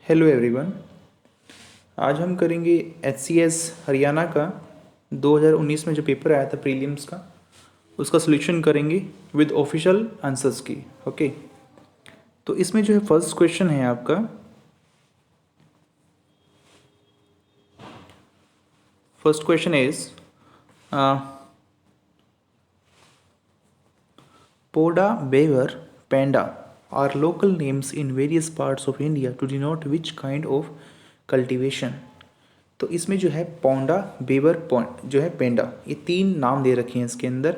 Hello everyone. आज हम करेंगे एचसीएस हरियाणा का 2019 में जो पेपर आया था प्रीलिम्स का, उसका सॉल्यूशन करेंगे विद ऑफिशियल आंसर्स की। ओके, तो इसमें जो है फर्स्ट क्वेश्चन है आपका, first question is Poda, Bewar, Penda are local names in various parts of India to denote which kind of cultivation. तो इसमें जो है पोंडा, बेवर, जो है पेंडा, ये तीन नाम दे रखे हैं इसके अंदर।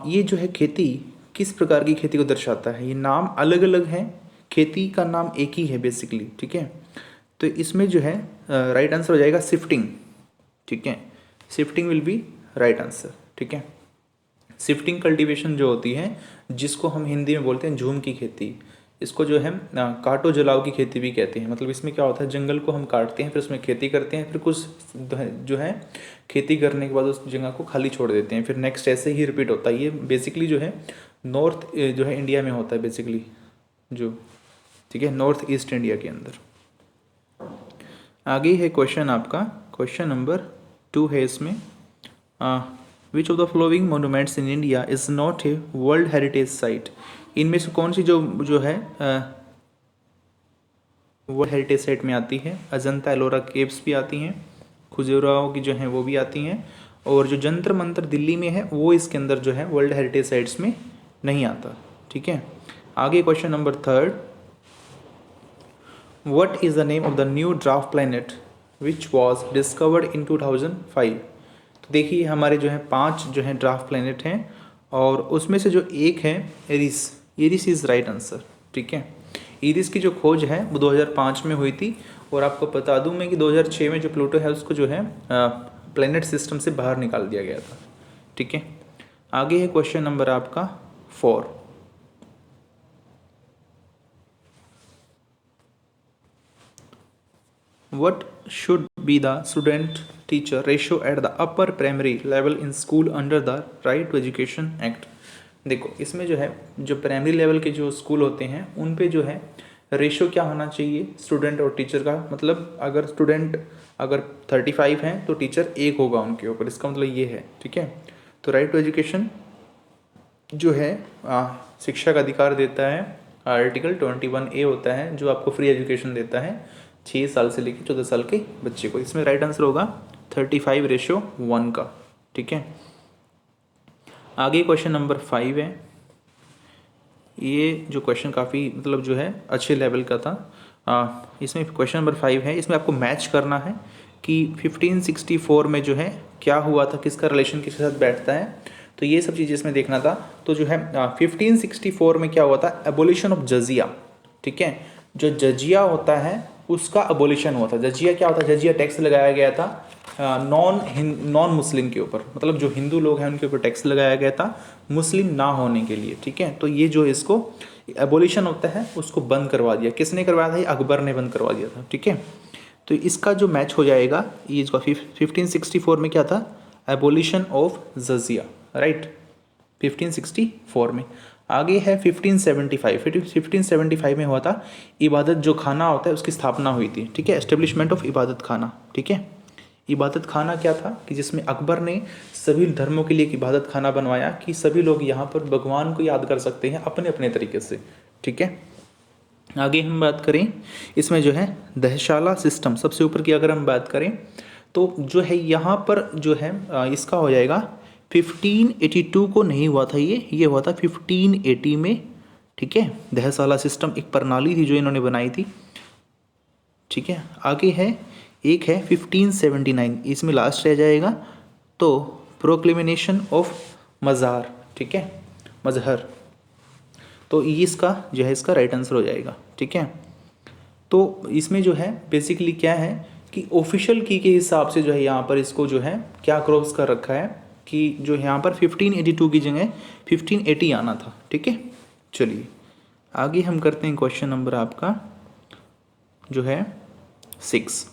ये जो है खेती किस प्रकार की खेती को दर्शाता है। ये नाम अलग अलग हैं, खेती का नाम एक ही है बेसिकली। ठीक है, तो इसमें जो है राइट आंसर हो जाएगा शिफ्टिंग। ठीक है, shifting will be right answer. ठीक है, शिफ्टिंग कल्टीवेशन जो होती है, जिसको हम हिंदी में बोलते हैं झूम की खेती, इसको जो है काटो जलाओ की खेती भी कहते हैं। मतलब इसमें क्या होता है, जंगल को हम काटते हैं, फिर उसमें खेती करते हैं, फिर कुछ जो है खेती करने के बाद उस जगह को खाली छोड़ देते हैं, फिर नेक्स्ट ऐसे ही रिपीट होता है। ये बेसिकली जो है नॉर्थ जो है इंडिया में होता है बेसिकली जो, ठीक है, नॉर्थ ईस्ट इंडिया के अंदर। आगे है क्वेश्चन आपका, क्वेश्चन नंबर 2 है इसमें, which of the flowing monuments in India is not a world heritage site. इनमें से कौन सी जो है वर्ल्ड हेरिटेज साइट में आती है। अजंता एलोरा केव्स भी आती हैं, खजुराहो की जो हैं वो भी आती हैं, और जो जंतर मंतर दिल्ली में है वो इसके अंदर जो है वर्ल्ड हेरिटेज साइट्स में नहीं आता। ठीक है, आगे question number 3, what is the name of the new draft planet which was discovered in 2005। तो देखिए हमारे जो है 5 जो है ड्राफ्ट प्लैनेट हैं, और उसमें से जो एक है Eris, Eris is right answer. ठीक है, एरिस की जो खोज है वो 2005 में हुई थी, और आपको बता दूं मैं कि 2006 में जो प्लूटो है उसको जो है प्लैनेट सिस्टम से बाहर निकाल दिया गया था। ठीक है, आगे है क्वेश्चन नंबर आपका 4, what should be the student teacher ratio at the upper primary level in school under the right to education act। देखो इसमें जो है, जो प्राइमरी लेवल के जो स्कूल होते हैं उन पे जो है रेशो क्या होना चाहिए स्टूडेंट और टीचर का। मतलब अगर स्टूडेंट अगर 35 हैं तो टीचर 1 होगा उनके ऊपर, इसका मतलब ये है। ठीक है, तो राइट टू एजुकेशन जो है शिक्षा का अधिकार देता है, आर्टिकल 21A होता है, जो आपको फ्री एजुकेशन देता है 6 साल से लेकर 14 साल के बच्चे को। इसमें राइट आंसर होगा 35:1 का। ठीक है, आगे क्वेश्चन नंबर 5 है। ये जो क्वेश्चन काफ़ी मतलब जो है अच्छे लेवल का था। इसमें क्वेश्चन नंबर 5 है, इसमें आपको मैच करना है कि 1564 में जो है क्या हुआ था, किसका रिलेशन किसके साथ बैठता है। तो ये सब चीज़ें इसमें देखना था। तो जो है 1564 में क्या हुआ था, एबोलिशन ऑफ जजिया। ठीक है, जो जजिया होता है उसका एबोलिशन हुआ था। जजिया क्या होता है, जजिया टैक्स लगाया गया था नॉन मुस्लिम के ऊपर, मतलब जो हिंदू लोग हैं उनके ऊपर टैक्स लगाया गया था मुस्लिम ना होने के लिए। ठीक है, तो ये जो इसको एबोलिशन होता है उसको बंद करवा दिया। किसने करवाया था, ये अकबर ने बंद करवा दिया था। ठीक है, तो इसका जो मैच हो जाएगा ये इसका 1564 में क्या था, एबोलिशन ऑफ जजिया, राइट, 1564 में। आगे है 1575। 1575 में हुआ था इबादत जो खाना होता है उसकी स्थापना हुई थी। ठीक है, एस्टेब्लिशमेंट ऑफ इबादत खाना। ठीक है, इबादत खाना क्या था कि जिसमें अकबर ने सभी धर्मों के लिए एक इबादत खाना बनवाया कि सभी लोग यहाँ पर भगवान को याद कर सकते हैं अपने अपने तरीके से। ठीक है, आगे हम बात करें इसमें जो है दहशाला सिस्टम, सबसे ऊपर की अगर हम बात करें तो जो है यहाँ पर जो है इसका हो जाएगा 1582 को नहीं हुआ था, ये हुआ था 1580 में। ठीक है, दहशाला सिस्टम एक प्रणाली थी जो इन्होंने बनाई थी। ठीक है, आगे है एक है 1579, इसमें लास्ट रह जाएगा तो प्रोक्लेमिनेशन ऑफ मज़ार। ठीक है, मजहर, तो ये इसका जो है इसका राइट आंसर हो जाएगा। ठीक है, तो इसमें जो है बेसिकली क्या है कि ऑफिशियल की के हिसाब से जो है यहाँ पर इसको जो है क्या क्रॉस कर रखा है कि जो यहाँ पर 1582 की जगह 1580 आना था। ठीक है, चलिए आगे हम करते हैं क्वेश्चन नंबर आपका जो है 6,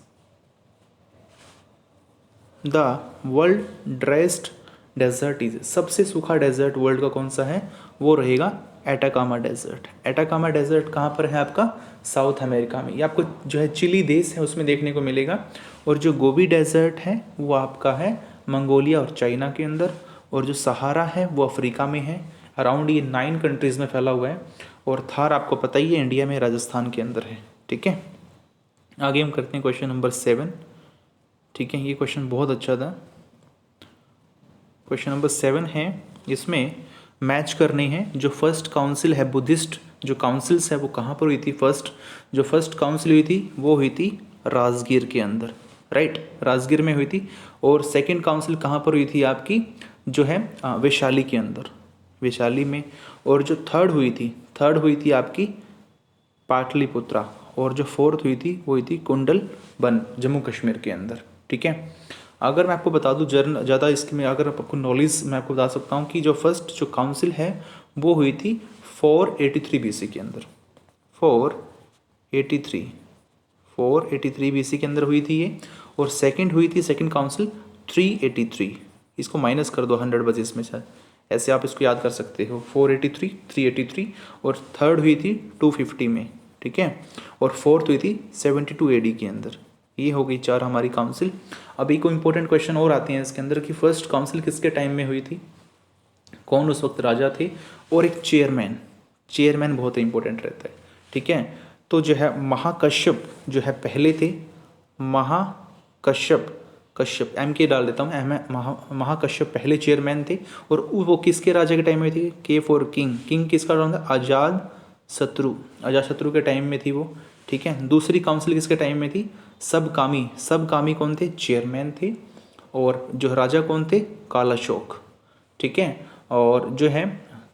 the world driest desert is, सबसे सूखा डेजर्ट वर्ल्ड का कौन सा है, वो रहेगा एटाकामा डेजर्ट। एटाकामा डेजर्ट कहाँ पर है आपका? साउथ अमेरिका में। ये आपको जो है चिली देश है उसमें देखने को मिलेगा। और जो गोबी डेजर्ट है वो आपका है मंगोलिया और चाइना के अंदर। और जो सहारा है वो अफ्रीका में है। अराउंड ये 9 कंट्रीज़ में फैला हुआ है। और थार आपको पता ही है इंडिया में राजस्थान के अंदर है। ठीक है, आगे हम करते हैं क्वेश्चन नंबर 7। ठीक है, ये क्वेश्चन बहुत अच्छा था। क्वेश्चन नंबर 7 है, इसमें मैच करने हैं जो फर्स्ट काउंसिल है बुद्धिस्ट जो काउंसिल्स है वो कहाँ पर हुई थी। जो फर्स्ट काउंसिल हुई थी वो हुई थी राजगीर के अंदर, राइट, राजगीर में हुई थी। और सेकंड काउंसिल कहाँ पर हुई थी आपकी, जो है वैशाली के अंदर, वैशाली में। और जो थर्ड हुई थी आपकी पाटलिपुत्रा। और जो फोर्थ हुई थी वो हुई थी कुंडल बन, जम्मू कश्मीर के अंदर। ठीक है, अगर मैं आपको बता दूं ज़्यादा इसमें अगर आपको नॉलेज मैं आपको बता सकता हूं कि जो फर्स्ट जो काउंसिल है वो हुई थी 483 बीसी के अंदर। 483 बीसी के अंदर हुई थी ये। और सेकंड हुई थी सेकंड काउंसिल 383। इसको माइनस कर दो 100 बजे इसमें शायद, ऐसे आप इसको याद कर सकते हो। 483, 383। और थर्ड हुई थी 250 में। ठीक है, और फोर्थ हुई थी 72 एडी के अंदर। ये हो गई 4 हमारी काउंसिल। अभी कोई इंपॉर्टेंट क्वेश्चन और आते हैं इसके अंदर कि फर्स्ट काउंसिल किसके टाइम में हुई थी, कौन उस वक्त राजा थे, और एक चेयरमैन बहुत इंपॉर्टेंट रहता है। ठीक है, तो जो है महाकश्यप जो है पहले थे, महाकश्यप एम के डाल देता हूँ, महाकश्यप पहले चेयरमैन थे। और वो किसके राजा के टाइम में थे, के फॉर किंग किसका नाम था, अजात शत्रु के टाइम में थी वो। ठीक है, दूसरी काउंसिल किसके टाइम में थी, सबकामी कौन थे, चेयरमैन थे। और जो राजा कौन थे, कालाशोक। ठीक है, और जो है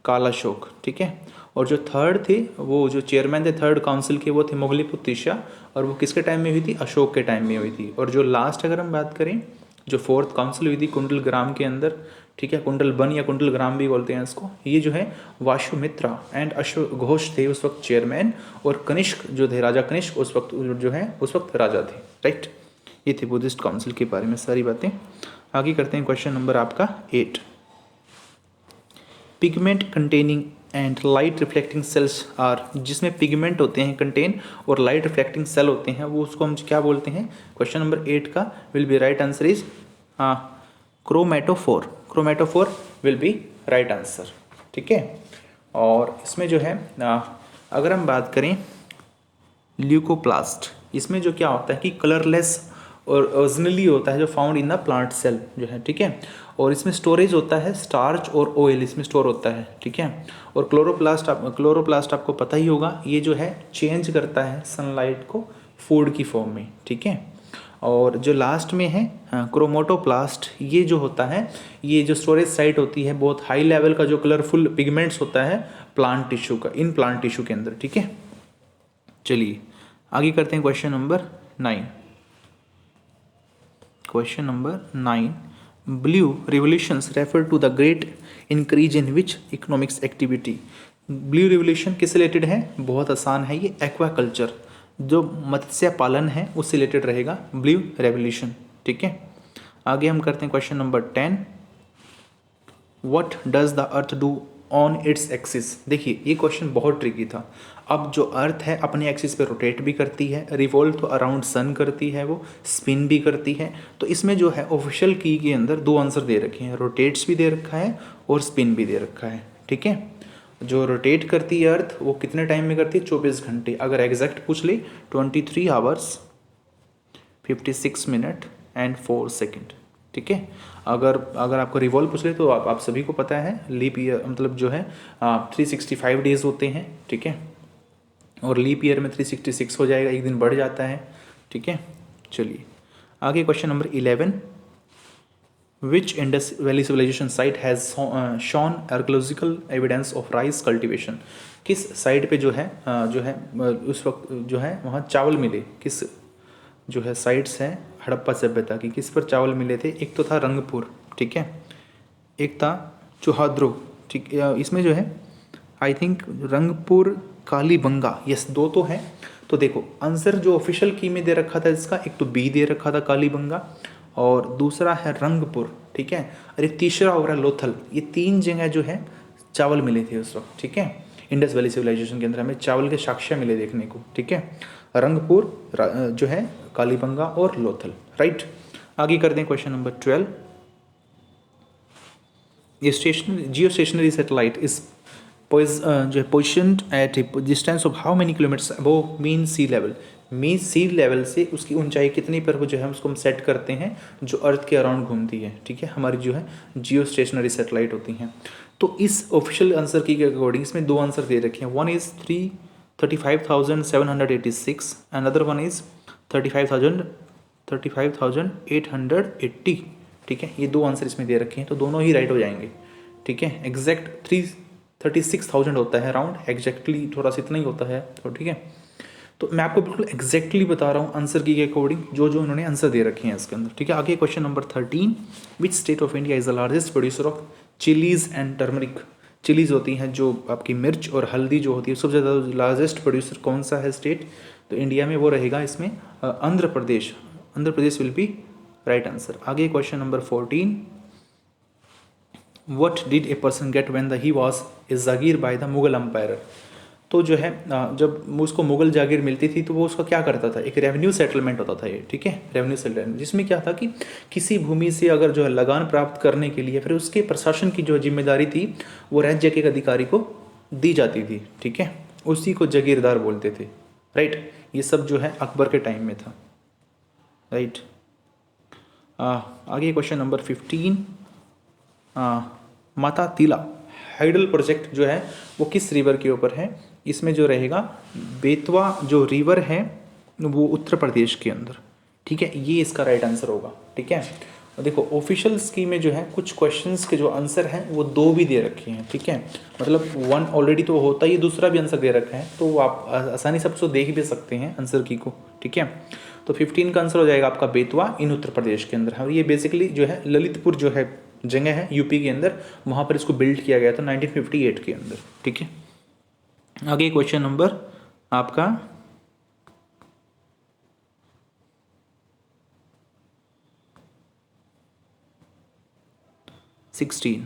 कालाशोक। ठीक है, और जो थर्ड थे वो जो चेयरमैन थे थर्ड काउंसिल के वो थे मोगलीपुत्र तिशा। और वो किसके टाइम में हुई थी, अशोक के टाइम में हुई थी। और जो लास्ट अगर हम बात करें जो फोर्थ काउंसिल हुई थी कुंडल ग्राम के अंदर। ठीक है, कुंडल बन या कुंडल ग्राम भी बोलते हैं इसको। ये जो है वाशुमित्रा एंड अश्व घोष थे उस वक्त चेयरमैन। और कनिष्क जो थे, राजा कनिष्क उस वक्त राजा थे। राइट, ये थे बुद्धिस्ट काउंसिल के बारे में सारी बातें। आगे करते हैं क्वेश्चन नंबर आपका 8। Pigment containing and light reflecting cells are, जिसमें पिगमेंट होते हैं कंटेन और लाइट रिफ्लेक्टिंग सेल होते हैं, वो उसको हम क्या बोलते हैं। क्वेश्चन नंबर 8 का will be right answer is chromatophore will be right answer. ठीक है, और इसमें जो है अगर हम बात करें ल्यूकोप्लास्ट, इसमें जो क्या होता है कि कलरलेस और ओरिजिनली होता है जो found in the plant cell जो है। ठीक है, और इसमें स्टोरेज होता है स्टार्च और ऑयल इसमें स्टोर होता है। ठीक है, और क्लोरोप्लास्ट आपको पता ही होगा, ये जो है चेंज करता है सनलाइट को फूड की फॉर्म में। ठीक है, और जो लास्ट में है क्रोमोटोप्लास्ट, ये जो होता है ये जो स्टोरेज साइट होती है बहुत हाई लेवल का जो कलरफुल पिगमेंट्स होता है प्लांट टिश्यू का, इन प्लांट टिश्यू के अंदर। ठीक है, चलिए आगे करते हैं question number 9। Question number 9, blue revolutions refer to the great increase in which economics activity. Blue revolution किससे रिलेटेड है, बहुत आसान है ये, एक्वाकल्चर जो मत्स्य पालन है उससे रिलेटेड रहेगा ब्लू रेवोल्यूशन। ठीक है, आगे हम करते हैं question number 10। What does the earth do on its axis. देखिए ये क्वेश्चन बहुत ट्रिकी था। अब जो अर्थ है अपने एक्सिस पे रोटेट भी करती है, रिवॉल्व तो अराउंड सन करती है, वो स्पिन भी करती है। तो इसमें जो है ऑफिशियल की के अंदर 2 आंसर दे रखे हैं, रोटेट्स भी दे रखा है और स्पिन भी दे रखा है। ठीक है, जो रोटेट करती है अर्थ वो कितने टाइम में करती है, 24 घंटे। अगर एग्जैक्ट पूछ ले 23 आवर्स 56 मिनट एंड 4 सेकेंड। ठीक है, अगर आपको रिवॉल्व पूछ ले तो आप सभी को पता है लीप ईयर मतलब जो है 365 डेज होते हैं। ठीक है, और लीप ईयर में 366 हो जाएगा, एक दिन बढ़ जाता है। ठीक है, चलिए आगे question number 11। Which Indus valley civilisation site has shown archaeological evidence of rice cultivation. किस साइट पे जो है उस वक्त जो है वहाँ चावल मिले, किस जो है साइट्स हैं हड़प्पा सभ्यता की, किस पर चावल मिले थे। एक तो था रंगपुर, ठीक है, एक था चौहाद्रो। ठीक, इसमें जो है I think Rangpur Kalibanga, yes 2 तो हैं। तो देखो आंसर जो ऑफिशियल की में दे रखा था इसका, एक तो बी दे रखा था कालीबंगा और दूसरा है रंगपुर। ठीक है, और एक तीसरा हो रहा है लोथल। ये 3 जगह जो है चावल मिले थे उस वक्त। ठीक है, इंडस वैली सिविलाइजेशन के अंदर हमें चावल के साक्ष्य मिले देखने को, ठीक है। रंगपुर जो है, कालीबंगा और लोथल, राइट। आगे करते हैं क्वेश्चन नंबर 12। ये जियो स्टेशनरी सेटेलाइट इज जो है positioned at a distance of how many kilometres above mean sea level. Mean sea level से उसकी ऊंचाई कितनी पर वो जो है उसको हम सेट करते हैं, जो अर्थ के अराउंड घूमती है, ठीक है, हमारी जो है जियो स्टेशनरी सेटेलाइट होती हैं। तो इस ऑफिशियल आंसर की अकॉर्डिंग इसमें दो आंसर दे रखे हैं, one is 35,786 and other one is 35,880, ठीक है। ये दो आंसर इसमें दे रखे हैं, तो दोनों ही राइट हो जाएंगे, ठीक है। एग्जैक्ट 36,000 होता है अराउंड, एग्जैक्टली थोड़ा सा इतना ही होता है, तो ठीक है। तो मैं आपको बिल्कुल एग्जैक्टली बता रहा हूँ आंसर की अकॉर्डिंग जो जो उन्होंने आंसर दे रखे हैं इसके अंदर, ठीक है। आगे question number 13, which state of India is the largest producer of chillies and turmeric. Chillies होती हैं जो आपकी मिर्च और हल्दी जो होती है, सबसे ज़्यादा लार्जेस्ट प्रोड्यूसर कौन सा है स्टेट, तो इंडिया में वो रहेगा इसमें Andhra Pradesh. Andhra Pradesh will be right answer. आगे question number 14, what did a person get when he was a jagir by the Mughal empire. तो जो है जब उसको मुगल जागीर मिलती थी तो वो उसका क्या करता था, एक रेवेन्यू सेटलमेंट होता था ये, ठीक है, रेवेन्यू सेटलमेंट, जिसमें क्या था कि किसी भूमि से अगर जो है लगान प्राप्त करने के लिए फिर उसके प्रशासन की जो जिम्मेदारी थी वो राज्य के एक अधिकारी को दी जाती थी, ठीक है, उसी को जागीरदार बोलते थे, राइट। ये सब जो है अकबर के टाइम में था, राइट। आगे क्वेश्चन नंबर 15, माता तिला हाइडल प्रोजेक्ट जो है वो किस रिवर के ऊपर है, इसमें जो रहेगा बेतवा जो रिवर है वो उत्तर प्रदेश के अंदर, ठीक है, ये इसका राइट आंसर होगा, ठीक है। और देखो ऑफिशियल स्कीम में जो है कुछ क्वेश्चंस के जो आंसर हैं वो दो भी दे रखे हैं, ठीक है, मतलब वन ऑलरेडी तो होता ही, दूसरा भी आंसर दे रखा है, तो आप आसानी से उसको देख भी सकते हैं आंसर की को, ठीक है। तो 15 का आंसर हो जाएगा आपका बेतवा इन उत्तर प्रदेश के अंदर है, और ये बेसिकली जो है ललितपुर जो है जगह है यूपी के अंदर, वहाँ पर इसको बिल्ड किया गया था 1958 के अंदर, ठीक है। आगे क्वेश्चन नंबर आपका 16,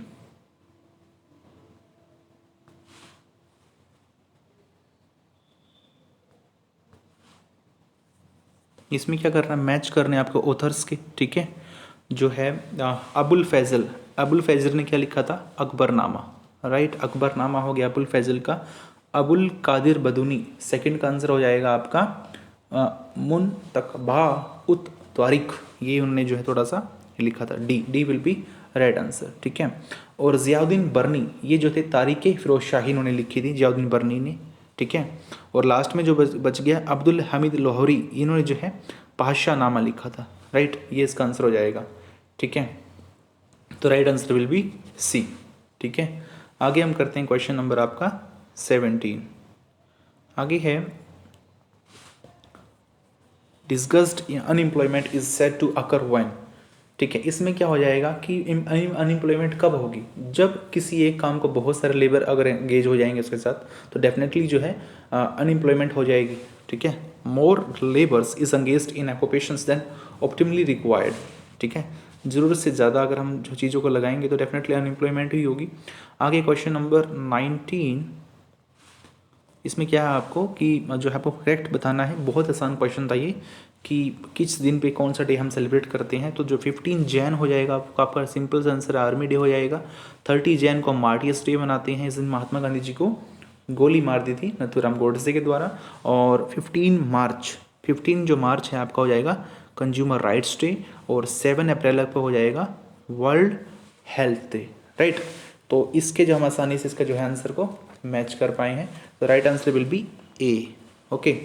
इसमें क्या करना है, मैच करने आपको ऑथर्स के, ठीक है, जो है अबुल फैजल ने क्या लिखा था, अकबरनामा, राइट, अकबरनामा हो गया अबुल फैजल का। अबुल कादिर बदूनी, सेकंड का आंसर हो जाएगा आपका मुनतकबा उत तारिक, ये उन्होंने जो है थोड़ा सा लिखा था, D will be right answer, ठीक है। और ज़ियाउद्दीन बरनी, ये जो थे तारीख़ फिरोज शाही इन्होंने लिखी थी, ज़ियाउद्दीन बरनी ने, ठीक है। और लास्ट में जो बच गया अब्दुल हमीद लाहौरी, इन्होंने जो है पातशाह नामा लिखा था, राइट, ये इसका आंसर हो जाएगा, ठीक है। तो right answer will be C, ठीक है। आगे हम करते हैं क्वेश्चन नंबर आपका 17। आगे है disguised unemployment is said to occur when, ठीक है। इसमें क्या हो जाएगा कि अनएम्प्लॉयमेंट कब होगी, जब किसी एक काम को बहुत सारे लेबर अगर एंगेज हो जाएंगे उसके साथ तो डेफिनेटली जो है अनएम्प्लॉयमेंट हो जाएगी, ठीक है। More labours is engaged in occupations than optimally required, ठीक है, ज़रूरत से ज़्यादा अगर हम जो चीज़ों को लगाएंगे तो डेफिनेटली अनएम्प्लॉयमेंट ही होगी। आगे क्वेश्चन नंबर 19, इसमें क्या है आपको कि जो है आपको करेक्ट बताना है, बहुत आसान क्वेश्चन था ये, कि किस दिन पे कौन सा डे हम सेलिब्रेट करते हैं। तो जो 15 जैन हो जाएगा आपका सिंपल सा आंसर आर्मी डे हो जाएगा। 30 जैन को मार्टियर्स डे मनाते हैं, इस दिन महात्मा गांधी जी को गोली मार दी थी नथुराम गोडसे के द्वारा। और 15 जो मार्च है आपका हो जाएगा कंज्यूमर राइट्स डे, और 7 अप्रैल पर हो जाएगा वर्ल्ड हेल्थ डे, राइट। तो इसके जो हम आसानी से इसका जो है आंसर को मैच कर पाए हैं, तो right answer will be A, okay.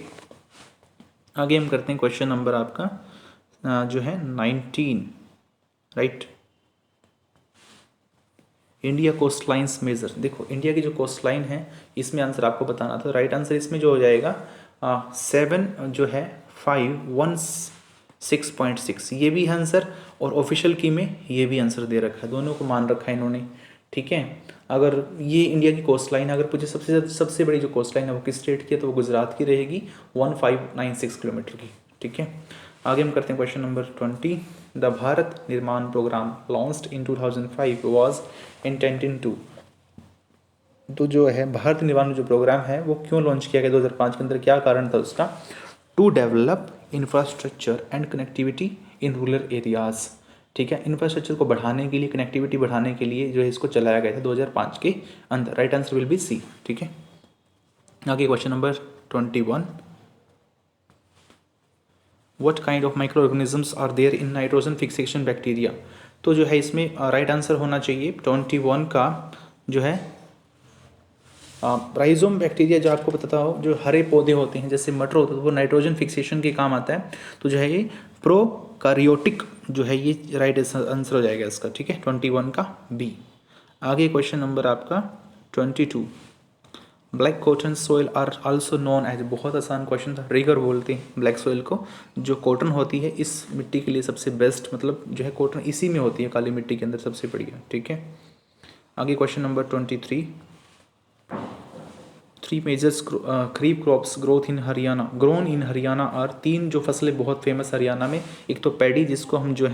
आगे हम करते हैं क्वेश्चन नंबर आपका जो है 19, right. India coast lines major, देखो इंडिया की जो कोस्ट लाइन है इसमें आंसर आपको बताना था, राइट आंसर इसमें जो हो जाएगा 7 जो है 516.6, ये भी है आंसर, और ऑफिशियल की में ये भी आंसर दे रखा है, दोनों को मान रखा है इन्होंने, ठीक है। अगर ये इंडिया की कोस्ट लाइन अगर पूछे सबसे बड़ी जो कोस्ट लाइन है वो किस स्टेट की है, तो वो गुजरात की रहेगी 1596 किलोमीटर की, ठीक है। आगे हम करते हैं question number 20। The Bharat Nirman programme launched in 2005 was intended to, तो जो है भारत निर्माण जो प्रोग्राम है वो क्यों लॉन्च किया गया 2005 के अंदर, क्या कारण था उसका? To develop infrastructure and connectivity in rural areas. ठीक है, इंफ्रास्ट्रक्चर को बढ़ाने के लिए, कनेक्टिविटी बढ़ाने के लिए जो है इसको चलाया गया था 2005 के अंदर। Right answer will be C. ठीक है, आगे question number 21, what kind of micro organisms are there in nitrogen fixation bacteria. तो जो है इसमें राइट आंसर होना चाहिए 21 का जो है राइजोम बैक्टीरिया। जो आपको बताता हो जो हरे पौधे होते हैं जैसे मटर होता है, तो वो नाइट्रोजन फिक्सेशन के काम आता है। तो जो है ये प्रोकारियोटिक जो है ये राइट आंसर हो जाएगा इसका। ठीक है, 21 का बी। आगे क्वेश्चन नंबर आपका 22, black cotton soil are also known as, बहुत आसान क्वेश्चन था। रिगर बोलते हैं ब्लैक सोइल को। जो कॉटन होती है इस मिट्टी के लिए सबसे बेस्ट, मतलब जो है कॉटन इसी में होती है, काली मिट्टी के अंदर सबसे बढ़िया। ठीक है, आगे question number 23, three majors kharif crops growth in Haryana grown in Haryana are, तीन जो फसलें बहुत फेमस हरियाणा में, एक तो पैडी जिसको हम जो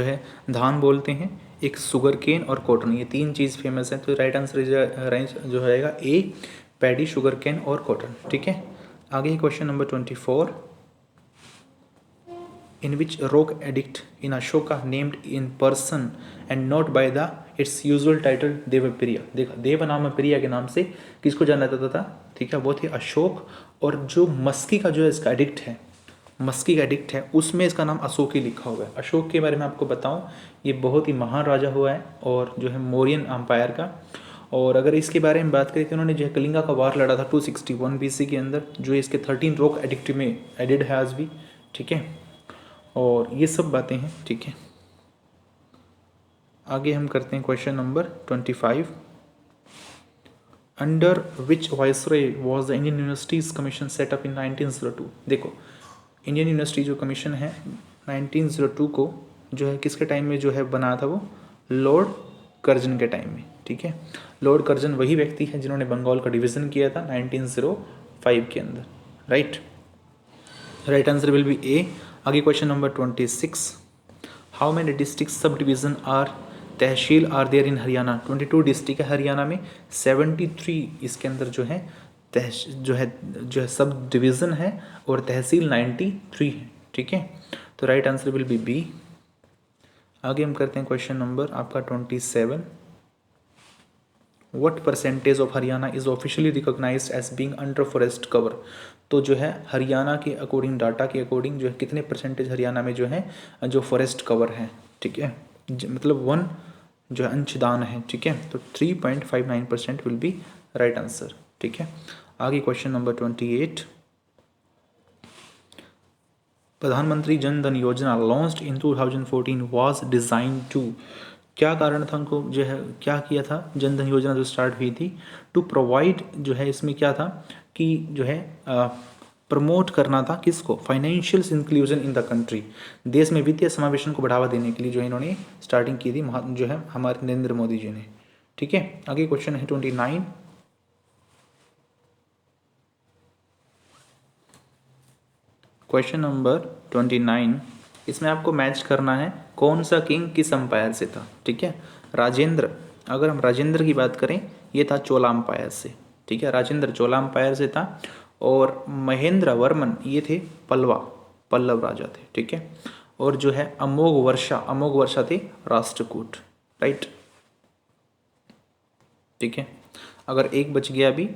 है धान बोलते हैं, एक शुगर केन और कॉटन, ये तीन चीज़ फेमस है। तो राइट आंसर जो रहेगा ए, पैडी, शुगर केन और कॉटन। ठीक है, आगे question number 24, in which rock addict in Ashoka named in person and not by the its usual title Devpriya. देखा, देवनामप्रिया के नाम से किसको जाना जाता था? ठीक है, वो थे अशोक। और जो मस्की का जो है इसका एडिक्ट है, मस्की का एडिक्ट है, उसमें इसका नाम अशोक ही लिखा हुआ है। अशोक के बारे में आपको बताऊं, ये बहुत ही महान राजा हुआ है और जो है मौर्यन एम्पायर का। और अगर इसके बारे में बात करें तो उन्होंने जो है कलिंगा का वार लड़ा था 261 BC के अंदर, जो इसके 13 रॉक एडिक्ट में एडिड है आज भी। ठीक है, और ये सब बातें हैं। ठीक है, आगे हम करते हैं question number 25, under which viceroy was the Indian universities commission set up in 1902। देखो, इंडियन यूनिवर्सिटी जो कमीशन है 1902 को जो है किसके टाइम में जो है बना था? वो लॉर्ड कर्जन के टाइम में। ठीक है, लॉर्ड कर्जन वही व्यक्ति है जिन्होंने बंगाल का डिवीज़न किया था 1905 के अंदर। Right answer will be A. आगे question number 26, how many district sub division are tehsil are there in Haryana. 22 district है हरियाणा में, 73 इसके अंदर जो है जो है सब डिवीज़न है, और तहसील 93 है। ठीक है, तो right answer will be B. आगे हम करते हैं क्वेश्चन नंबर आपका 27, what percentage of Haryana is officially recognised as being under forest cover. तो जो है हरियाणा के अकॉर्डिंग, डाटा के अकॉर्डिंग जो है कितने परसेंटेज हरियाणा में जो है जो फॉरेस्ट कवर है। ठीक है, मतलब 1 जो है अंशदान है। ठीक है, तो 3.59% विल बी राइट आंसर। ठीक है, आगे क्वेश्चन नंबर 28, प्रधानमंत्री Jan Dhan Yojana launched in 2014 was design to, क्या कारण था उनको जो है क्या किया था? जन धन योजना जो स्टार्ट हुई थी टू प्रोवाइड, जो है इसमें क्या था कि जो है प्रमोट करना था किसको? Financial inclusion in the country, देश में वित्तीय समावेशन को बढ़ावा देने के लिए जो है इन्होंने स्टार्टिंग की थी जो है हमारे नरेंद्र मोदी जी ने। ठीक है, आगे क्वेश्चन है 29, क्वेश्चन नंबर 29, इसमें आपको मैच करना है कौन सा किंग किस अंपायर से था। ठीक है, राजेंद्र, अगर हम राजेंद्र की बात करें ये था चोला अंपायर से। ठीक है, राजेंद्र चोला अंपायर से था, और महेंद्र वर्मन ये थे पल्लव राजा थे। ठीक है, और जो है अमोघ वर्षा थे राष्ट्रकूट। राइट, ठीक है, अगर एक बच गया अभी,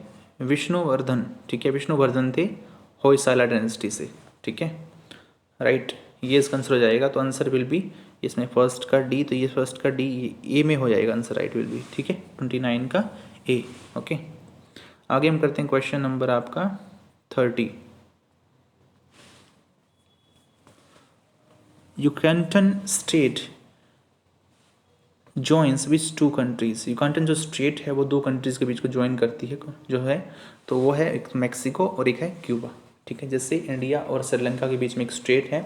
विष्णुवर्धन। ठीक है, विष्णुवर्धन थे होयसाला डायनेस्टी से। ठीक है, राइट, ये इसका आंसर हो जाएगा। तो आंसर विल बी इसमें फर्स्ट का डी, तो ये फर्स्ट का डी ए में हो जाएगा आंसर। राइट विल बी, ठीक है, 29 का ए। ओके, आगे हम करते हैं क्वेश्चन नंबर आपका 30, यूकेटन स्टेट जॉइंस विच 2 कंट्रीज। यूकेटन जो स्टेट है वो 2 कंट्रीज़ के बीच को ज्वाइन करती है जो है, तो वो है एक मैक्सिको और एक है क्यूबा। ठीक है, जैसे इंडिया और श्रीलंका के बीच में एक स्टेट है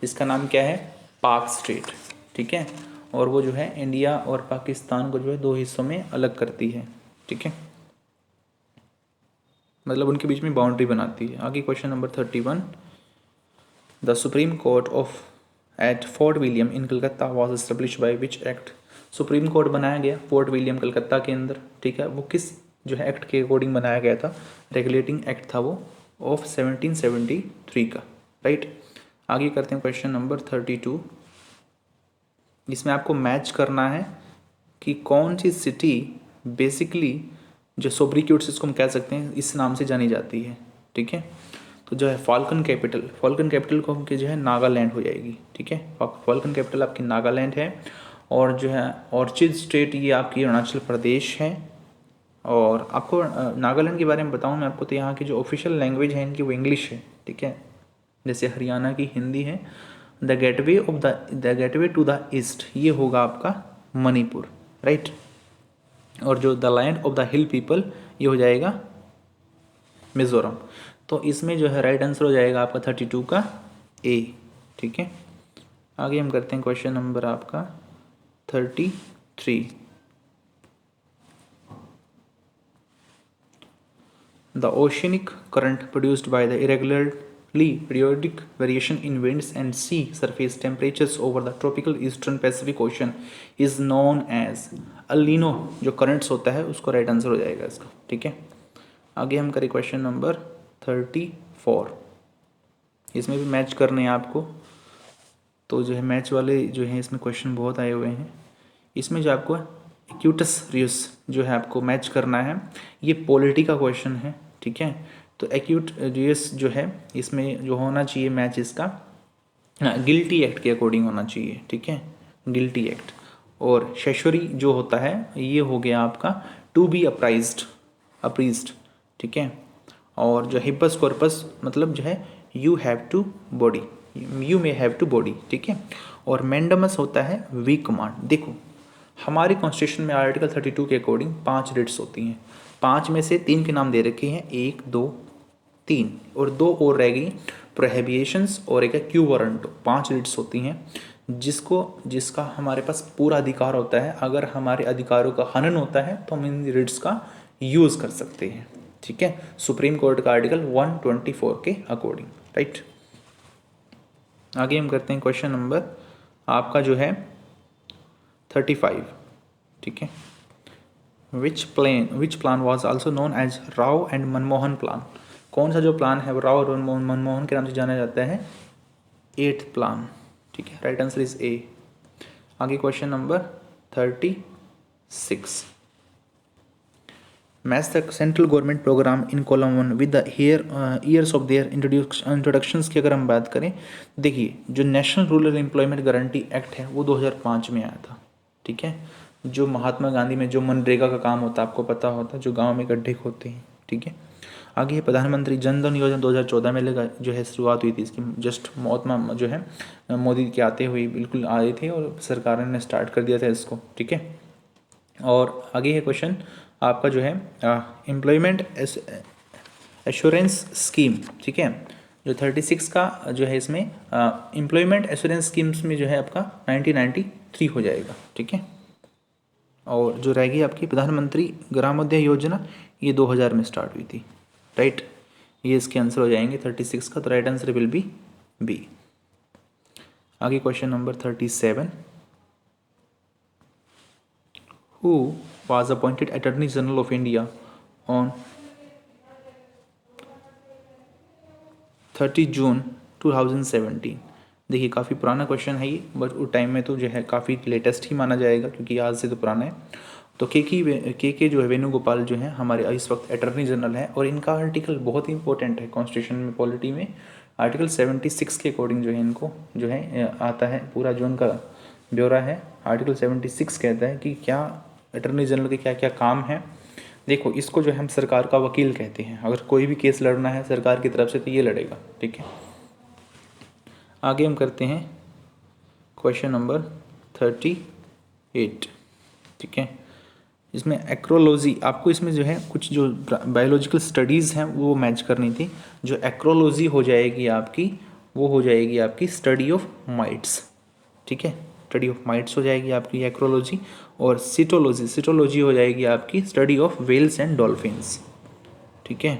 जिसका नाम क्या है? पाक स्टेट। ठीक है, और वो जो है इंडिया और पाकिस्तान को जो है 2 हिस्सों में अलग करती है। ठीक है, मतलब उनके बीच में बाउंड्री बनाती है। आगे question number 31, the supreme court of at fort william in Calcutta was establish by which act. Supreme court बनाया गया फोर्ट विलियम कलकत्ता के अंदर, ठीक है। वो किस जो है एक्ट के अकॉर्डिंग बनाया गया था, रेगुलेटिंग एक्ट था वो ऑफ 1773 का, राइट। आगे करते हैं क्वेश्चन नंबर 32। इसमें आपको मैच करना है कि कौन सी सिटी बेसिकली जो सोब्रिक्यूट्स इसको हम कह सकते हैं इस नाम से जानी जाती है, ठीक है। तो जो है फाल्कन कैपिटल को हम के जो है नागालैंड हो जाएगी, ठीक है। फाल्कन कैपिटल आपकी नागालैंड है। और जो है ऑर्चिड स्टेट ये आपकी अरुणाचल प्रदेश है। और आपको नागालैंड के बारे में बताऊं मैं आपको, तो यहाँ की जो ऑफिशियल लैंग्वेज है इनकी वो इंग्लिश है, ठीक है। जैसे हरियाणा की हिंदी है। The gateway to the east ये होगा आपका मणिपुर, राइट। और जो the land of the hill people ये हो जाएगा मिजोरम। तो इसमें जो है राइट आंसर हो जाएगा आपका 32 का ए, ठीक है। आगे हम करते हैं क्वेश्चन नंबर आपका 33। The oceanic current produced by the irregularly periodic variation in winds and sea surface temperatures over the tropical eastern Pacific Ocean is known as El Nino। जो करंट्स होता है उसको राइट आंसर हो जाएगा इसका, ठीक है। आगे हम करें क्वेश्चन नंबर 34। इसमें भी मैच करने हैं आपको, तो जो है मैच वाले जो है इसमें क्वेश्चन बहुत आए हुए हैं। इसमें जो आपको एक्यूटस रियस जो है आपको मैच करना है, ये पॉलिटी का क्वेश्चन है, ठीक है। तो एक्यूट रियस जो है इसमें जो होना चाहिए मैच इसका गिल्टी एक्ट के अकॉर्डिंग होना चाहिए, ठीक है, गिल्टी एक्ट। और शेशोरी जो होता है ये हो गया आपका टू बी अप्रीज्ड, ठीक है। और जो हिपस कॉर्पस मतलब जो है you may have to body, ठीक है। और मैंडमस होता है वी कमांड। देखो हमारे कॉन्स्टिट्यूशन में आर्टिकल 32 के अकॉर्डिंग 5 रिट्स होती हैं। 5 में से 3 के नाम दे रखे हैं, 1 2 3, और 2 और रह गई प्रोहिबिशंस और एक है क्यू वारंट। 5 रिट्स होती हैं जिसका हमारे पास पूरा अधिकार होता है। अगर हमारे अधिकारों का हनन होता है तो हम इन रिट्स का यूज़ कर सकते हैं, ठीक है, सुप्रीम कोर्ट का आर्टिकल 124 के अकॉर्डिंग, राइट। आगे हम करते हैं क्वेश्चन नंबर आपका जो है 35, ठीक है। Which plan was also known as Rao and Manmohan plan. कौन सा जो प्लान है वो राव और मनमोहन के नाम से जाना जाता है? 8th प्लान, ठीक है। Right answer is A. आगे question number 36। Match the central government programme in column 1 with the years of their introductions की अगर हम बात करें, देखिए जो national rural employment guarantee act है वो 2005 में आया था, ठीक है। जो महात्मा गांधी में जो मनरेगा का काम होता है आपको पता होता है, जो गांव में गड्ढे खोदते हैं, ठीक है। आगे प्रधानमंत्री जन धन योजना 2014 में लगा जो है शुरुआत हुई थी इसकी। जस्ट महात्मा जो है मोदी के आते हुए बिल्कुल आए थे और सरकार ने स्टार्ट कर दिया था इसको, ठीक है। और आगे है क्वेश्चन आपका जो है एम्प्लॉयमेंट एश्योरेंस स्कीम, ठीक है। जो 36 का जो है इसमें एम्प्लॉयमेंट एश्योरेंस स्कीम्स में जो है आपका 1993 हो जाएगा, ठीक है। और जो रहेगी आपकी प्रधानमंत्री ग्रामोदय योजना ये 2000 में स्टार्ट हुई थी, राइट। ये इसके आंसर हो जाएंगे 36 का, तो right answer will be B. आगे question number 37। Who was appointed Attorney General of India on 30 June 2017। देखिए काफ़ी पुराना क्वेश्चन है ये, बट उस टाइम में तो जो है काफ़ी लेटेस्ट ही माना जाएगा क्योंकि आज से तो पुराना है। तो के जो है वेणुगोपाल जो है हमारे इस वक्त अटॉर्नी जनरल है, और इनका आर्टिकल बहुत ही इंपॉर्टेंट है कॉन्स्टिट्यूशन में, पॉलिटी में। आर्टिकल 76 के अकॉर्डिंग जो है इनको जो है आता है पूरा जो उनका ब्यौरा है। आर्टिकल 76 कहता है कि क्या अटॉर्नी जनरल के क्या क्या काम है। देखो इसको जो है हम सरकार का वकील कहते हैं। अगर कोई भी केस लड़ना है सरकार की तरफ से तो ये लड़ेगा, ठीक है। आगे हम करते हैं क्वेश्चन नंबर 38, ठीक है। इसमें एक्रोलॉजी आपको इसमें जो है कुछ जो बायोलॉजिकल स्टडीज़ हैं वो मैच करनी थी। जो एक्रोलॉजी हो जाएगी आपकी वो हो जाएगी आपकी स्टडी ऑफ माइट्स, ठीक है। स्टडी ऑफ माइट्स हो जाएगी आपकी एक्रोलॉजी। और सिटोलॉजी हो जाएगी आपकी study of whales and dolphins, ठीक है।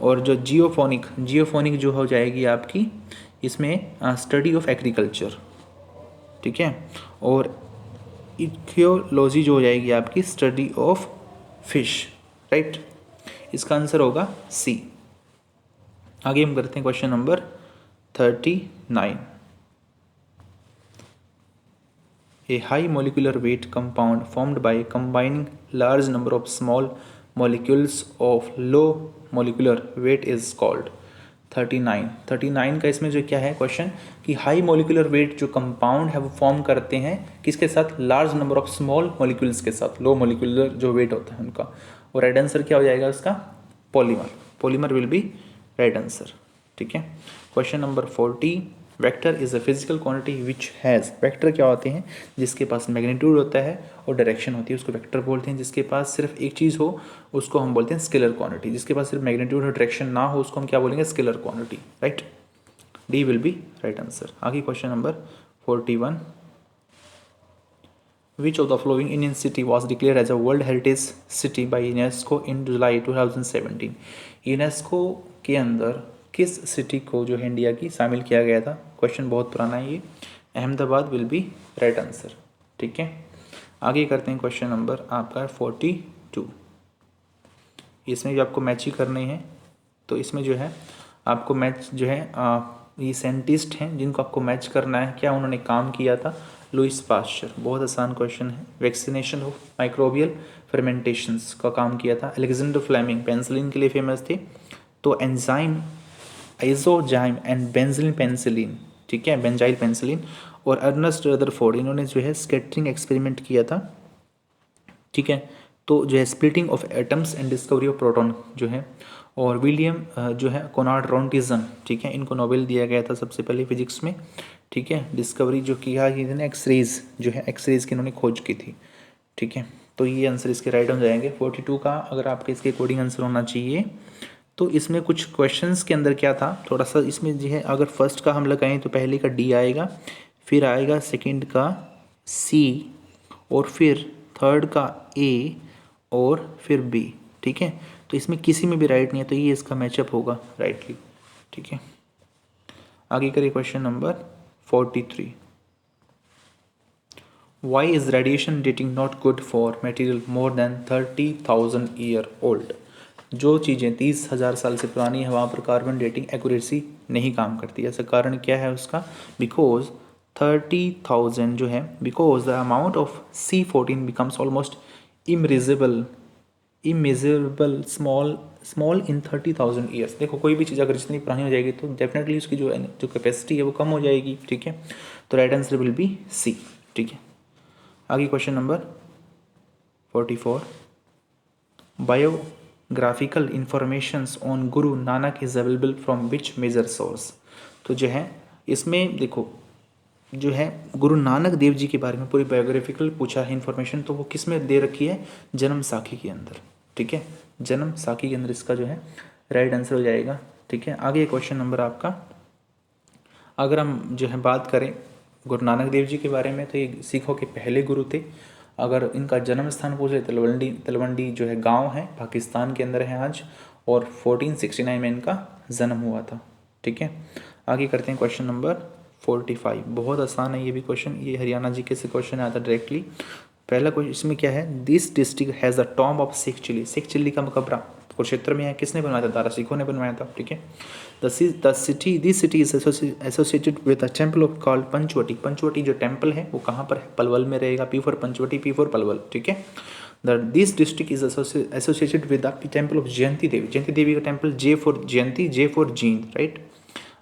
और जो जियोफोनिक जो हो जाएगी आपकी इसमें स्टडी ऑफ एग्रीकल्चर, ठीक है। और इथियोलॉजी जो हो जाएगी आपकी स्टडी ऑफ फिश, राइट। इसका आंसर होगा सी। आगे हम करते हैं question number 39। A high molecular weight compound formed by combining large number of small molecules of low molecular weight is called 39 का इसमें जो क्या है क्वेश्चन कि हाई मोलिकुलर वेट जो कंपाउंड है वो फॉर्म करते हैं किसके साथ, large number of small molecules के साथ, लो मोलिकुलर जो वेट होता है उनका। और राइट आंसर क्या हो जाएगा उसका, polymer will be right answer, ठीक है। Question number 40, vector is a physical quantity which has, vector क्या होते हैं, जिसके पास मैग्नीट्यूड होता है और डायरेक्शन होती है उसको वेक्टर बोलते हैं। जिसके पास सिर्फ एक चीज़ हो उसको हम बोलते हैं स्केलर क्वांटिटी। जिसके पास सिर्फ मैग्नीट्यूड और डायरेक्शन ना हो उसको हम क्या बोलेंगे, scalar quantity, right. D will be right answer. आगे question number 41, Which of the following Indian city was declared as a World Heritage City by UNESCO in July 2017? UNESCO के अंदर किस सिटी को जो है इंडिया की शामिल किया गया था। क्वेश्चन बहुत पुराना है ये। Ahmedabad will be right answer, ठीक है। आगे करते हैं क्वेश्चन नंबर आपका 42। इसमें भी आपको मैच ही करने हैं, तो इसमें जो है आपको मैच जो है ये साइंटिस्ट हैं जिनको आपको मैच करना है, क्या उन्होंने काम किया था। लुइस पास्चर, बहुत आसान क्वेश्चन है। वैक्सीनेशन ऑफ माइक्रोबियल फर्मेंटेशंस का काम किया था। अलेक्जेंडर फ्लेमिंग पेंसिलिन के लिए फेमस थे, तो एंजाइम आइसोजाइम एंड बेंजिलिन पेंसिलिन, ठीक है, बेंजाइल पेंसिलिन। और अर्नेस्ट रदरफोर्ड, इन्होंने जो है स्कैटरिंग एक्सपेरिमेंट किया था, ठीक है। तो जो है splitting of atoms and discovery of proton जो है, और विलियम जो है कोनार्ड रोंटिज़न, ठीक है, इनको नोबेल दिया गया था सबसे पहले फिजिक्स में, ठीक है। डिस्कवरी जो किया इन्होंने एक्सरेज जो है, एक्सरेज की इन्होंने खोज की थी, ठीक है। तो ये आंसर इसके राइट हो जाएंगे। 42 का अगर आपके इसके अकॉर्डिंग आंसर होना चाहिए। तो इसमें कुछ क्वेश्चंस के अंदर क्या था, थोड़ा सा इसमें जो है अगर फर्स्ट का हम लगाएं तो पहले का डी आएगा, फिर आएगा सेकंड का सी, और फिर थर्ड का ए, और फिर बी, ठीक है। तो इसमें किसी में भी राइट नहीं है, तो ये इसका मैचअप होगा राइटली, ठीक है। आगे करिए question number 43। Why is radiation dating not good for material more than 30,000 year old. जो चीज़ें 30,000 साल से पुरानी है वहाँ पर कार्बन डेटिंग एक्यूरेसी नहीं काम करती। ऐसा कारण क्या है उसका, बिकॉज 30,000 जो है, because the amount of C14 becomes almost immeasurable small in 30,000 years. देखो कोई भी चीज़ अगर जितनी पुरानी हो जाएगी तो डेफिनेटली उसकी जो कैपेसिटी है वो कम हो जाएगी, ठीक है। तो right answer will be C, ठीक है। आगे question number 44, biographical informations on Guru Nanak is available from which major source. तो जो है इसमें देखो जो है गुरु नानक देव जी के बारे में पूरी बायोग्राफिकल पूछा है इन्फॉर्मेशन, तो वो किस में दे रखी है, जन्म साखी के अंदर, ठीक है। जन्म साखी के अंदर इसका जो है राइट आंसर हो जाएगा, ठीक है। आगे क्वेश्चन नंबर आपका, अगर हम जो है बात करें गुरु नानक देव जी के बारे में, तो ये सिखों के पहले गुरु थे। अगर इनका जन्म स्थान पूछे तलवंडी जो है गांव है, पाकिस्तान के अंदर है आज, और 1469 में इनका जन्म हुआ था, ठीक है। आगे करते हैं क्वेश्चन नंबर 45। बहुत आसान है ये भी क्वेश्चन, ये हरियाणा जीके से क्वेश्चन आया था डायरेक्टली। पहला क्वेश्चन इसमें क्या है, this district has a tomb of Sheikh Chilli. Sheikh Chilli का मकबरा कुरुक्षेत्र में है, किसने बनवाया था, दारा सिखों ने बनवाया था, ठीक है। This city is associated with a temple of called Panchavati. Panchavati जो टेम्पल है वो कहाँ पर है, पलवल में रहेगा। P for Panchvati, P for Palwal, ठीक है। This district is associated with the temple of Jayanti Devi. Jayanti Devi का temple, J for Jayanti, J for Jind, right.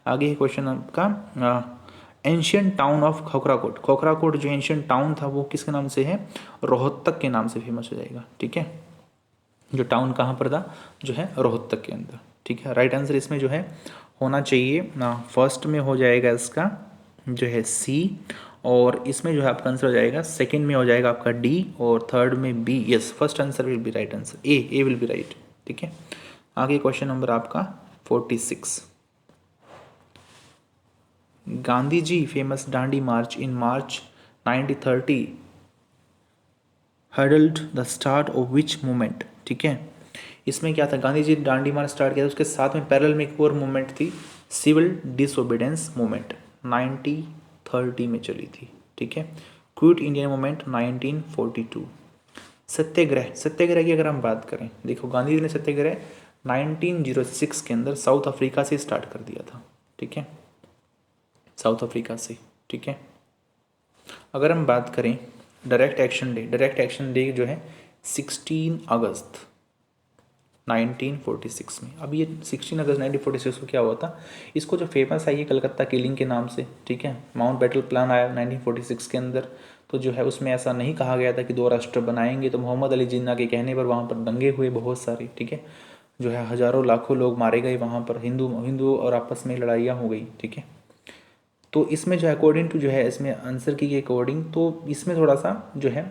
आगे क्वेश्चन आपका, ancient town of Khokrakot. Khokrakot जो एंशियंट टाउन था वो किसके नाम से है, रोहतक के नाम से फेमस हो जाएगा, ठीक है। जो टाउन कहाँ पर था, जो है रोहतक के अंदर, ठीक है। राइट आंसर इसमें जो है होना चाहिए ना, फर्स्ट में हो जाएगा इसका जो है सी, और इसमें जो है आपका आंसर हो जाएगा सेकंड में हो जाएगा आपका डी, और थर्ड में B. Yes, first answer will be right answer, A will be right, ठीक है। आगे क्वेश्चन नंबर आपका 46। Gandhi ji famous Dandi march in March 1930 heralded the start of which movement, ठीक है। इसमें क्या था, गांधी जी डांडी मार्च स्टार्ट किया था, उसके साथ में पैरेलल में एक और मूवमेंट थी, सिविल डिसोबीडेंस मूवमेंट, 1930 में चली थी, ठीक है। Quit Indian movement 1942। सत्याग्रह, सत्याग्रह की अगर हम बात करें, देखो गांधी जी ने सत्याग्रह 1906 के अंदर साउथ अफ्रीका से स्टार्ट कर दिया था, ठीक है, साउथ अफ्रीका से, ठीक है। अगर हम बात करें direct action day, direct action day जो है 16 अगस्त 1946 में। अब ये 16 अगस्त 1946 को क्या हुआ था, इसको जो फेमस है ये कलकत्ता किलिंग के नाम से, ठीक है। माउंट बैटल प्लान आया 1946 के अंदर, तो जो है उसमें ऐसा नहीं कहा गया था कि दो राष्ट्र बनाएंगे, तो मोहम्मद अली जिन्ना के कहने पर वहाँ पर दंगे हुए बहुत सारे, ठीक है, जो है हज़ारों लाखों लोग मारे गए वहाँ पर, हिंदू और आपस में लड़ाइयाँ हो गई, ठीक है। तो इसमें जो है अकॉर्डिंग टू जो है इसमें आंसर की अकॉर्डिंग, तो इसमें थोड़ा सा जो है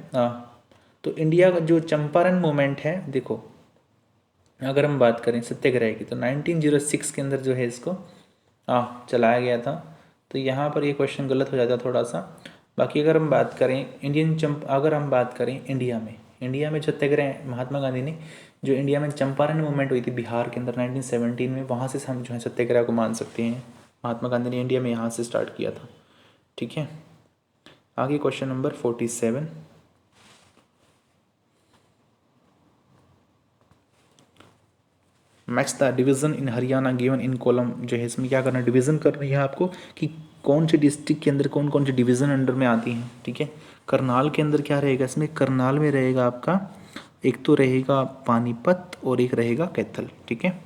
तो इंडिया का जो चंपारण मूवमेंट है, देखो अगर हम बात करें सत्याग्रह की, तो 1906 के अंदर जो है इसको चलाया गया था। तो यहाँ पर ये क्वेश्चन गलत हो जाता थोड़ा सा। बाकी अगर हम बात करें अगर हम बात करें इंडिया में सत्याग्रह महात्मा गांधी ने जो इंडिया में चंपारण मूवमेंट हुई थी बिहार के अंदर 1917 में, वहाँ से हम जो है सत्याग्रह को मान सकते हैं। महात्मा गांधी ने इंडिया में यहाँ से स्टार्ट किया था, ठीक है। आगे question number 47, match the division in Haryana given in column, जो है इसमें क्या करना है, डिवीज़न कर रही है आपको कि कौन से डिस्ट्रिक्ट के अंदर कौन कौन से डिवीज़न अंडर में आती हैं, ठीक है। करनाल के अंदर क्या रहेगा, इसमें करनाल में रहेगा आपका, एक तो रहेगा पानीपत और एक रहेगा कैथल, ठीक है।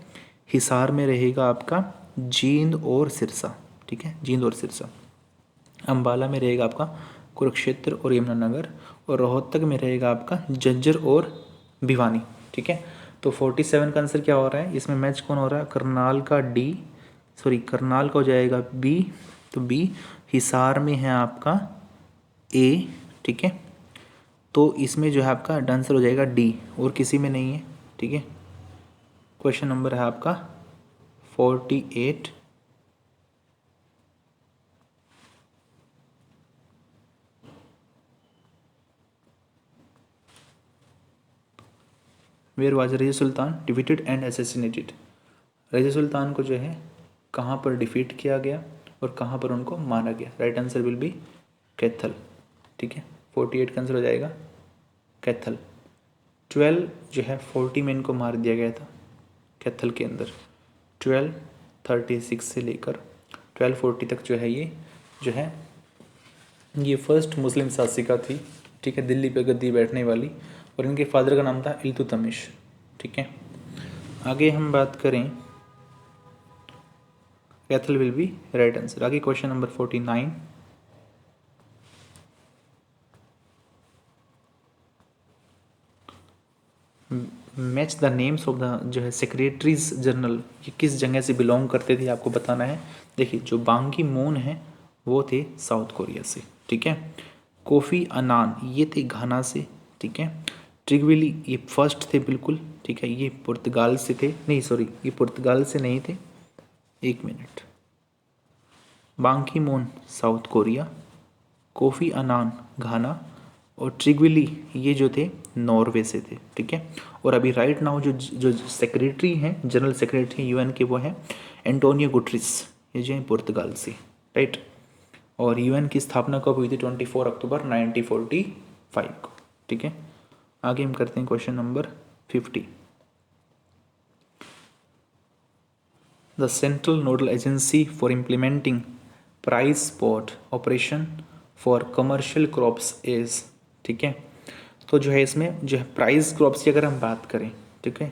हिसार में रहेगा आपका जींद और सिरसा, ठीक है, जींद और सिरसा। अम्बाला में रहेगा आपका कुरुक्षेत्र और यमुनानगर, और रोहतक में रहेगा आपका झज्जर और भिवानी, ठीक है। तो 47 का आंसर क्या हो रहा है, इसमें मैच कौन हो रहा है, करनाल का करनाल का हो जाएगा बी, तो बी। हिसार में है आपका ए, ठीक है। तो इसमें जो है आपका आंसर हो जाएगा डी, और किसी में नहीं है, ठीक है। क्वेश्चन नंबर है आपका 48, where was Razia Sultan defeated and assassinated. Razia Sultan को जो है कहाँ पर डिफीट किया गया और कहाँ पर उनको मारा गया, right answer will B Kaithal, ठीक है। 48 का आंसर हो जाएगा कैथल। 12 जो है 40 में इनको मार दिया गया था कैथल के अंदर, 1236 से लेकर 1240 तक जो है ये फर्स्ट मुस्लिम शासिका थी, ठीक है, दिल्ली पे गद्दी बैठने वाली, और इनके फादर का नाम था इल्तुतमिश, ठीक है। आगे हम बात करें, Kaithal will be right answer. आगे question number 49, match the names of the जो है सेक्रेटरीज जनरल, ये किस जगह से बिलोंग करते थे आपको बताना है। देखिए जो बांग की मून है वो थे साउथ कोरिया से, ठीक है। कोफी अनान ये थे घाना से, ठीक है। ट्रिगविली ये फर्स्ट थे बिल्कुल, ठीक है, ये पुर्तगाल से थे, नहीं सॉरी ये पुर्तगाल से नहीं थे, एक मिनट। बांग की मून साउथ कोरिया, कोफी अनान घाना, और ट्रिगविली ये जो थे नॉर्वे से थे, ठीक है। और अभी राइट नाउ जो सेक्रेटरी हैं, जनरल सेक्रेटरी यूएन के, वो हैं एंटोनियो गुटरेस, ये जो है पुर्तगाल से, राइट। और यूएन की स्थापना कब हुई थी, 24 अक्टूबर 1945 को, ठीक है। आगे हम करते हैं question number 50, the central nodal agency for implementing price spot operation for commercial crops is, ठीक है। तो जो है इसमें जो है प्राइस क्रॉप्स की अगर हम बात करें, ठीक है,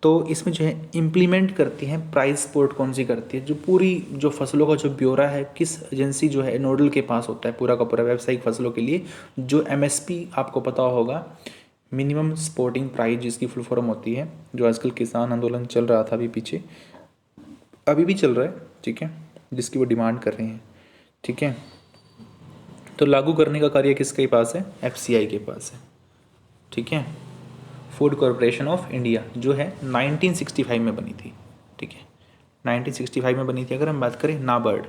तो इसमें जो है इम्प्लीमेंट करती हैं प्राइस सपोर्ट कौन सी करती है, जो पूरी जो फसलों का जो ब्यौरा है किस एजेंसी जो है नोडल के पास होता है पूरा का पूरा व्यावसायिक फसलों के लिए, जो एमएसपी आपको पता होगा, मिनिमम सपोर्टिंग प्राइस जिसकी फुल फॉर्म होती है, जो आजकल किसान आंदोलन चल रहा था अभी पीछे, अभी भी चल रहा है, ठीक है, जिसकी वो डिमांड कर रहे हैं, ठीक है। तो लागू करने का कार्य किसके पास है, एफसीआई के पास है, ठीक है। फूड कॉरपोरेशन ऑफ इंडिया जो है 1965 में बनी थी, ठीक है, 1965 में बनी थी। अगर हम बात करें नाबार्ड,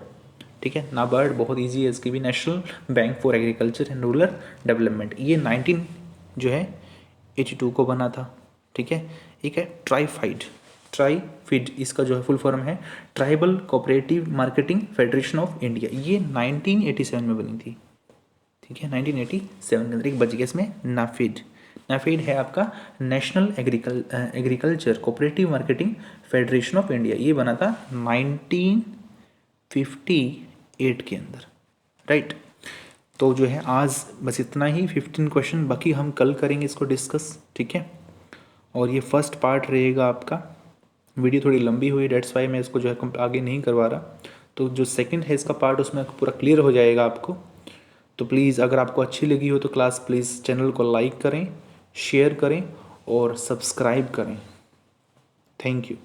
ठीक है, नाबार्ड बहुत इजी है, इसकी भी national bank for agriculture and rural development, ये 19 जो है 82 को बना था, ठीक है। एक है ट्राईफीड इसका जो है फुल फॉर्म है tribal cooperative marketing federation of India, ये 1987 में बनी थी, ठीक है, 1987 के अंदर एक बच गया इसमें नाफीड। नाफीड है आपका national agriculture cooperative marketing federation of India. ये बना था 1958 के अंदर, राइट। तो जो है आज बस इतना ही, 15 क्वेश्चन, बाकी हम कल करेंगे इसको डिस्कस, ठीक है। और ये फर्स्ट पार्ट रहेगा आपका। वीडियो थोड़ी लंबी हुई, डेट्स वाई मैं इसको जो है आगे नहीं करवा रहा। तो जो सेकंड है इसका पार्ट, उसमें पूरा क्लियर हो जाएगा आपको। तो प्लीज़ अगर आपको अच्छी लगी हो तो क्लास प्लीज़ चैनल को लाइक करें, शेयर करें और सब्सक्राइब करें। Thank you.